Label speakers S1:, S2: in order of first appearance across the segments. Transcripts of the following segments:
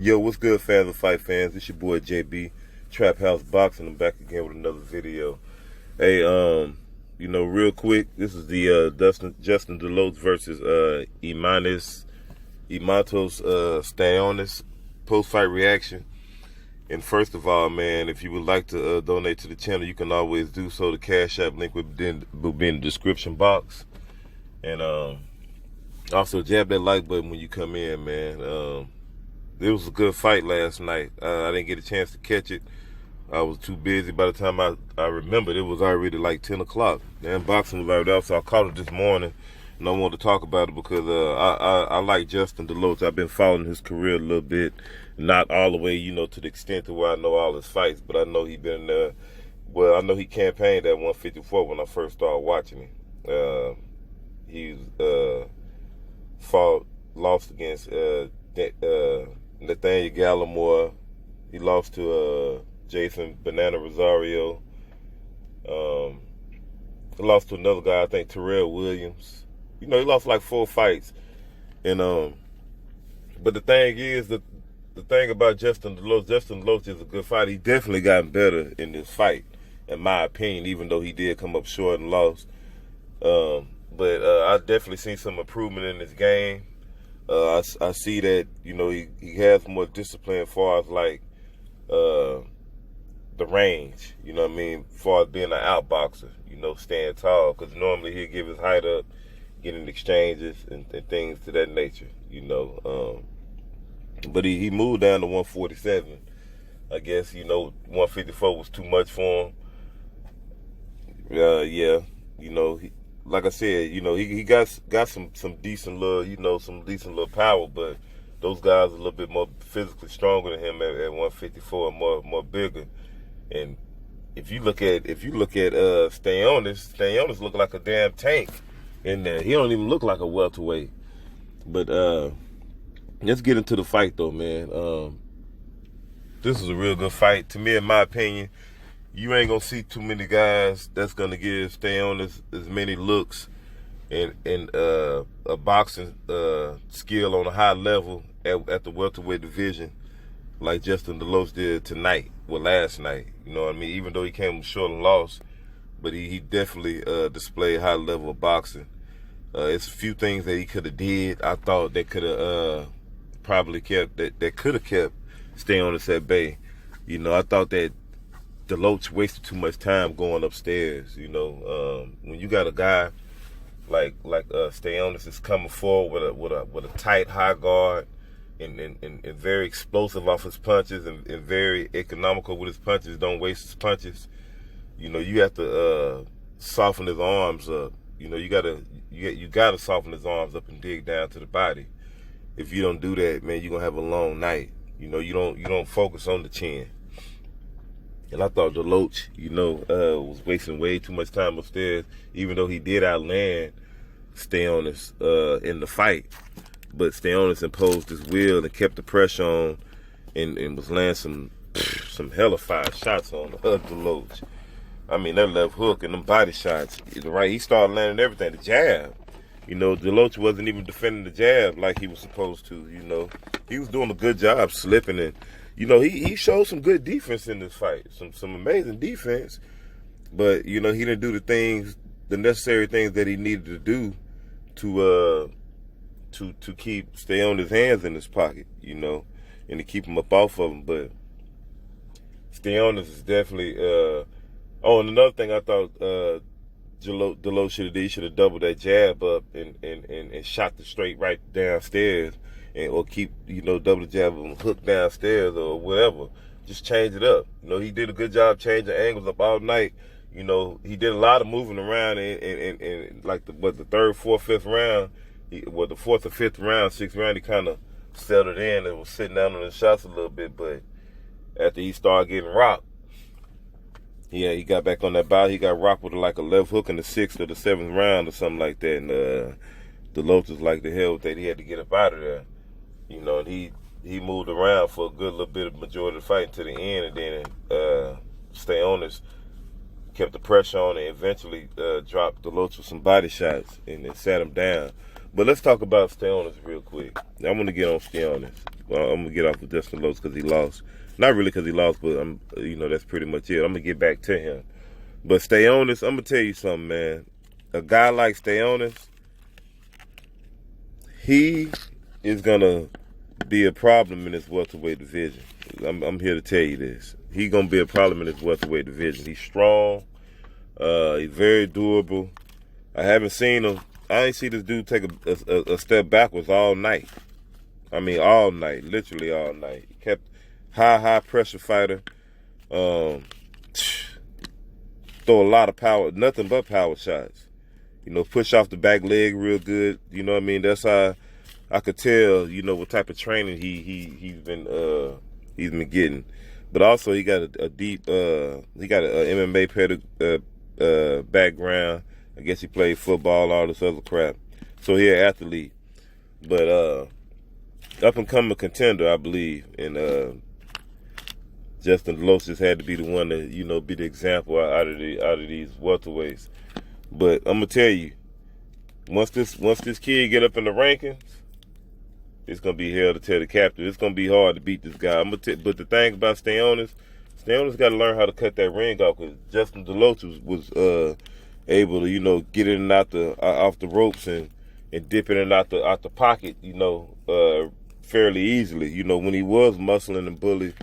S1: Yo, what's good, fans of fight fans? It's your boy JB, Trap House Boxing. I'm back again with another video. Hey, real quick, this is the Justin Deloach versus Eimantas, Stanionis post-fight reaction. And first of all, man, if you would like to donate to the channel, you can always do so. The Cash App link will be in the description box. And also jab that like button when you come in, man. It was a good fight last night. I didn't get a chance to catch it. I was too busy. By the time I remembered, it was already like 10 o'clock. Damn, boxing was already out, so I caught it this morning. And I wanted to talk about it because I like Justin Deloach. I've been following his career a little bit. Not all the way, to the extent to where I know all his fights, but I know he been I know he campaigned at 154 when I first started watching him. He lost against Nathaniel Gallimore. He lost to Jason Banana Rosario. He lost to another guy, I think Terrell Williams. He lost like 4 fights. And but the thing is, the thing about Justin Deloach is a good fighter. He definitely gotten better in this fight, in my opinion, even though he did come up short and lost. But I definitely seen some improvement in his game. I see that, he has more discipline as far as like the range, as far as being an outboxer, staying tall, because normally he'll give his height up, getting exchanges and things to that nature, but he moved down to 147. I guess, 154 was too much for him. Yeah, like I said, he got some decent little power, but those guys are a little bit more physically stronger than him at 154 and more bigger. And if you look at Stanionis look like a damn tank in there. He don't even look like a welterweight. But let's get into the fight though, man. This was a real good fight to me, in my opinion. You ain't gonna see too many guys that's gonna give Stanionis as many looks and a boxing skill on a high level at the welterweight division like Justin Deloach did last night. Even though he came short and lost, but he definitely displayed high level of boxing. It's a few things that he could have did. I thought that could have that could have kept Stanionis at bay. I thought that Deloach wasted too much time going upstairs. When you got a guy like Stanionis is coming forward with a tight high guard and very explosive off his punches and very economical with his punches, don't waste his punches. You have to soften his arms up. You gotta soften his arms up and dig down to the body. If you don't do that, man, you're gonna have a long night. You don't focus on the chin. And I thought Deloach, was wasting way too much time upstairs, even though he did outland Stanionis in the fight. But Stanionis imposed his will and kept the pressure on and was landing some hella fire shots on Deloach. That left hook and them body shots, right? He started landing everything. The jab. Deloach wasn't even defending the jab like he was supposed to, He was doing a good job slipping and, he showed some good defense in this fight, some amazing defense, but he didn't do the necessary things that he needed to do to stay on his hands in his pocket, and to keep him up off of him. But Stanionis is definitely. And another thing I thought Deloach should have did, he should have doubled that jab up and shot the straight right downstairs. Or keep, double jab and hook downstairs or whatever. Just change it up. He did a good job changing angles up all night. He did a lot of moving around and like the 3rd, 4th, 5th round, the 4th or 5th round, 6th round, he kind of settled in and was sitting down on the shots a little bit. But after he started getting rocked, he got back on that body. He got rocked with like a left hook in the 6th or the 7th round or something like that. And Deloach was like, the hell with that. He had to get up out of there. And he moved around for a good little bit of majority of the fight to the end, and then Stanionis kept the pressure on and eventually dropped Deloach with some body shots and then sat him down. But let's talk about Stanionis real quick. I want to get on Stanionis. Well, I'm gonna get off of Justin Deloach because he lost. Not really because he lost, but that's pretty much it. I'm gonna get back to him. But Stanionis, I'm gonna tell you something, man. A guy like Stanionis, he is gonna be a problem in this welterweight division. I'm here to tell you this. He's gonna be a problem in this welterweight division. He's strong. He's very durable. I haven't seen him. I ain't see this dude take a step backwards all night. I mean, all night, literally all night. He kept high pressure fighter. Throw a lot of power, nothing but power shots. Push off the back leg real good. You know what I mean? That's how I could tell. What type of training he's been getting. But also he got a deep. He got an MMA background. I guess he played football, all this other crap. So he's an athlete. But up and coming contender, I believe. And Justin Deloach just had to be the one to, be the example out of these welterweights. But I'm gonna tell you, once this kid get up in the rankings, it's gonna be hell to tell the captain. It's gonna be hard to beat this guy. But the thing about Stanionis got to learn how to cut that ring off, because Justin Deloach was able to, get in and out off the ropes and dip in and out the pocket, fairly easily. When he was muscling and bullying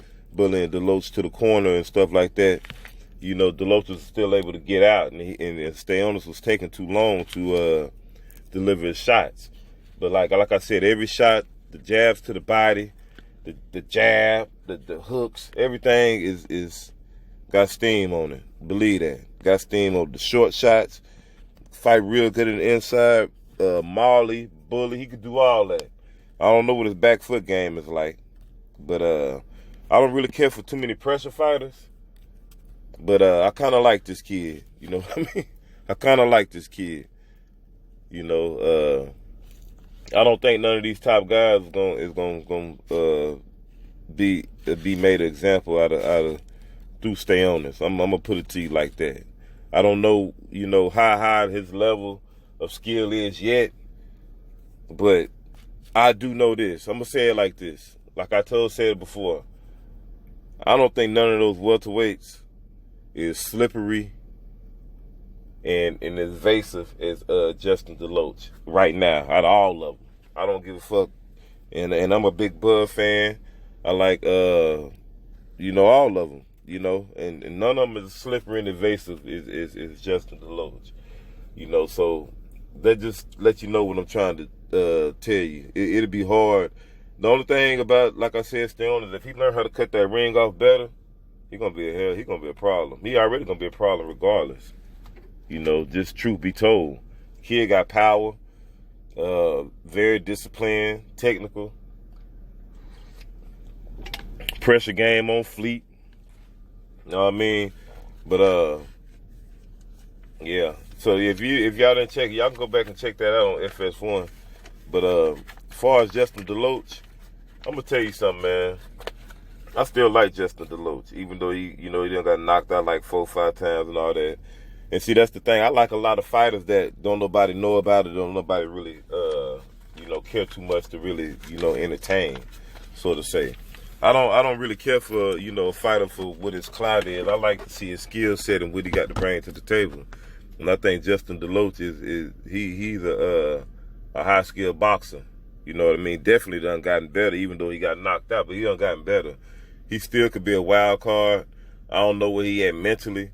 S1: Deloach to the corner and stuff like that, Deloach was still able to get out, and Stanionis was taking too long to deliver his shots. But like I said, every shot, the jabs to the body, the jab, the hooks, everything is got steam on it. Believe that. Got steam on the short shots. Fight real good in the inside. Marley, bully, he could do all that. I don't know what his back foot game is like, but I don't really care for too many pressure fighters. But I kind of like this kid. You know what I mean? I kind of like this kid. I don't think none of these top guys is gonna be made an example out of through Stanionis. I'm gonna put it to you like that. I don't know, how high his level of skill is yet, but I do know this. I'm gonna say it like this. Like I said before, I don't think none of those welterweights is slippery and as evasive as Justin Deloach right now, out of all of them. I don't give a fuck. And I'm a big Bud fan. I like, all of them, and none of them is slippery and evasive is Justin Deloach. So that just let you know what I'm trying to tell you. It'll be hard. The only thing about, like I said, Stanionis, if he learn how to cut that ring off better, he's gonna be a problem. He already gonna be a problem regardless. Just truth be told. Kid got power, very disciplined, technical, pressure game on fleet. You know what I mean? But yeah. So if y'all didn't check, y'all can go back and check that out on FS1. But as far as Justin Deloach, I'm gonna tell you something, man. I still like Justin Deloach, even though he done got knocked out like 4 or 5 times and all that. And see, that's the thing. I like a lot of fighters that don't nobody know about it, don't nobody really, care too much to really, entertain, so to say. I don't really care for, a fighter for what his clout is. I like to see his skill set and what he got to bring to the table. And I think Justin Deloach he's a high skilled boxer. You know what I mean? Definitely done gotten better, even though he got knocked out, but he done gotten better. He still could be a wild card. I don't know where he at mentally.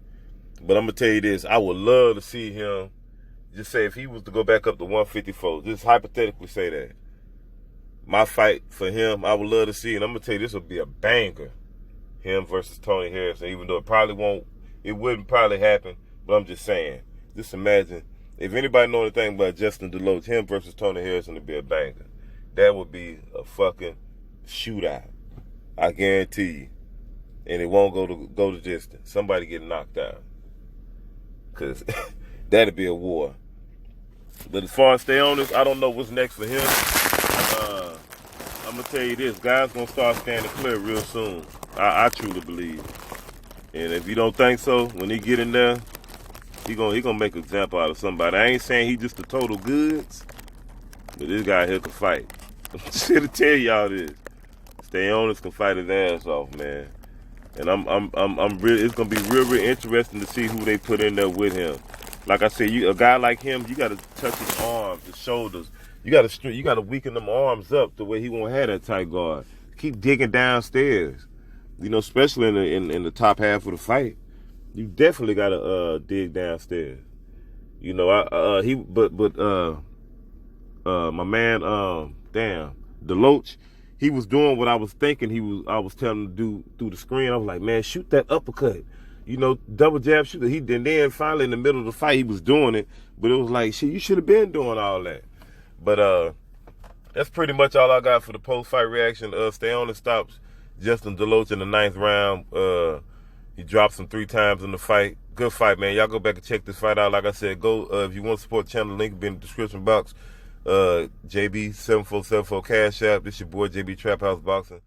S1: But I'm going to tell you this. I would love to see him, just say if he was to go back up to 154, just hypothetically say that. My fight for him, I would love to see, and I'm going to tell you, this would be a banger. Him versus Tony Harrison, even though it wouldn't probably happen, but I'm just saying. Just imagine, if anybody know anything about Justin Deloach, him versus Tony Harrison would be a banger. That would be a fucking shootout. I guarantee you. And it won't go the distance. Somebody get knocked out. Because that'd be a war. But as far as Stanionis, I don't know what's next for him. I'm going to tell you this. Guys going to start standing clear real soon. I truly believe. And if you don't think so, when he get in there, he gonna make an example out of somebody. I ain't saying he just the total goods, but this guy here can fight. I'm just here to tell y'all this. Stanionis can fight his ass off, man. And I'm really, it's gonna be real interesting to see who they put in there with him. Like I said, a guy like him, you gotta touch his arms, his shoulders. You gotta weaken them arms up the way he won't have that tight guard. Keep digging downstairs, especially in the top half of the fight. You definitely gotta dig downstairs. My man, Deloach, he was doing what I was thinking I was telling him to do through the screen. I was like, man, shoot that uppercut. Double jab shooter. And then finally in the middle of the fight, he was doing it, but it was like, shit, you should have been doing all that. But that's pretty much all I got for the post-fight reaction. Stanionis stops Justin Deloach in the 9th round. He drops him 3 times in the fight. Good fight, man. Y'all go back and check this fight out. Like I said, go if you want to support the channel, link will be in the description box. JB7474 Cash App. This your boy JB Trap House Boxing.